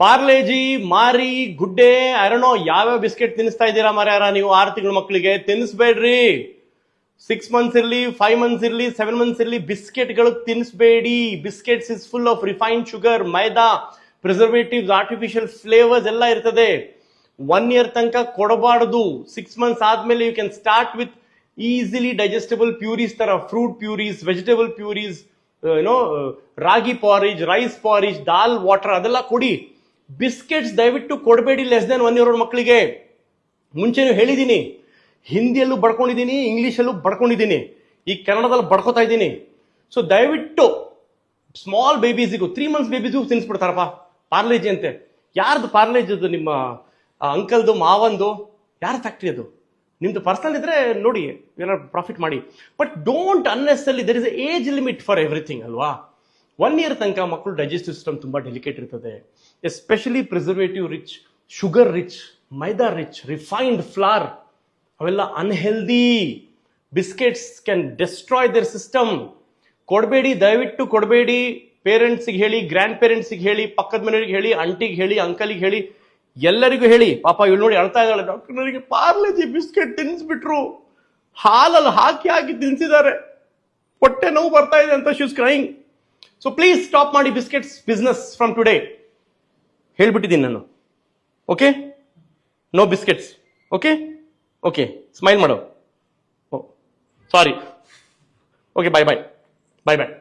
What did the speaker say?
ಪಾರ್ಲೇಜಿ, ಮಾರಿ, ಗುಡ್ಡೆ, ಐರನೋ ಯಾವ್ಯಾವ ಬಿಸ್ಕೆಟ್ ತಿನ್ನಿಸ್ತಾ ಇದ್ದೀರಾ ಮಾರ್ಯಾರ ನೀವು 6 ತಿಂಗಳ ಮಕ್ಕಳಿಗೆ? ತಿನ್ನಿಸ್ಬೇಡ್ರಿ. 6 months ಇರ್ಲಿ, 5 months ಇರ್ಲಿ, 7 months ಇರ್ಲಿ, ಬಿಸ್ಕೆಟ್ಗಳು ತಿನ್ನಿಸ್ಬೇಡಿ. Biscuits is full of refined sugar, maida, preservatives, artificial flavours ಎಲ್ಲ ಇರ್ತದೆ. 1 year ತನಕ ಕೊಡಬಾರ್ದು. 6 months ಆದ್ಮೇಲೆ you can start with easily digestible purees ತರ, fruit purees, vegetable purees, ragi porridge, rice porridge, dal water ಅದೆಲ್ಲ ಕೊಡಿ. ಬಿಸ್ಕೆಟ್ಸ್ ದಯವಿಟ್ಟು ಕೊಡಬೇಡಿ ಲೆಸ್ ದೆನ್ 1 year old ಮಕ್ಕಳಿಗೆ. ಮುಂಚೆನೂ ಹೇಳಿದ್ದೀನಿ, ಹಿಂದಿಯಲ್ಲೂ ಬಡ್ಕೊಂಡಿದ್ದೀನಿ, ಇಂಗ್ಲಿಷಲ್ಲೂ ಬಡ್ಕೊಂಡಿದ್ದೀನಿ, ಈ ಕನ್ನಡದಲ್ಲಿ ಬಡ್ಕೋತಾ ಇದ್ದೀನಿ. ಸೊ ದಯವಿಟ್ಟು ಸ್ಮಾಲ್ ಬೇಬೀಸಿಗೂ, 3 months ಬೇಬೀಸಿಗೂ ತಿನ್ನಿಸ್ಬಿಡ್ತಾರಪ್ಪ ಪಾರ್ಲೇಜಿ ಅಂತೆ. ಯಾರ್ದು ಪಾರ್ಲೇಜ್ ಅದು? ನಿಮ್ಮ ಅಂಕಲ್ದು, ಮಾವಂದು? ಯಾರ ಫ್ಯಾಕ್ಟ್ರಿ ಅದು? ನಿಮ್ದು ಪರ್ಸನಲ್ ಇದ್ರೆ ನೋಡಿ, ಏನಾದ್ರು ಪ್ರಾಫಿಟ್ ಮಾಡಿ. But don't unnecessary, there is a age limit for everything ಅಲ್ವಾ? 1 year ತನಕ ಮಕ್ಕಳು ಡೈಜೆಸ್ಟಿವ್ ಸಿಸ್ಟಮ್ ತುಂಬಾ ಡೆಲಿಕೇಟ್ ಇರ್ತದೆ. Especially preservative rich, sugar rich, maida rich, refined flour ಅವೆಲ್ಲ unhealthy. Biscuits can destroy their system. ಕೊಡಬೇಡಿ, ದಯವಿಟ್ಟು ಕೊಡಬೇಡಿ. ಪೇರೆಂಟ್ಸಿಗೆ ಹೇಳಿ, ಗ್ರ್ಯಾಂಡ್ ಪೇರೆಂಟ್ಸಿಗೆ ಹೇಳಿ, ಪಕ್ಕದ ಮನೆಯವ್ರಿಗೆ ಹೇಳಿ, ಆಂಟಿಗೆ ಹೇಳಿ, ಅಂಕಲಿಗೆ ಹೇಳಿ, ಎಲ್ಲರಿಗೂ ಹೇಳಿ. ಪಾಪ ಇವಳು ನೋಡಿ ಅಳ್ತಾ ಇದ್ದಾಳೆ, ಡಾಕ್ಟರ್ ನನಗೆ ಪಾರ್ಲೆಜಿ ಬಿಸ್ಕೆಟ್ ತಿನ್ನಿಸ್ಬಿಟ್ರು, ಹಾಲಲ್ಲಿ ಹಾಕಿ ಹಾಕಿ ತಿನ್ಸಿದ್ದಾರೆ, ಹೊಟ್ಟೆ ನೋವು ಬರ್ತಾ ಇದೆ ಅಂತ she is crying. So please stop ಮಾಡಿ ಬಿಸ್ಕೆಟ್ಸ್ ಬಿಸ್ನೆಸ್ ಫ್ರಮ್ ಟುಡೇ. ಹೇಳ್ಬಿಟ್ಟಿದ್ದೀನಿ ನಾನು. Okay, no biscuits. Okay okay, smile ಮಾಡೋ. Sorry. Okay, bye bye bye ಬಾಯ್.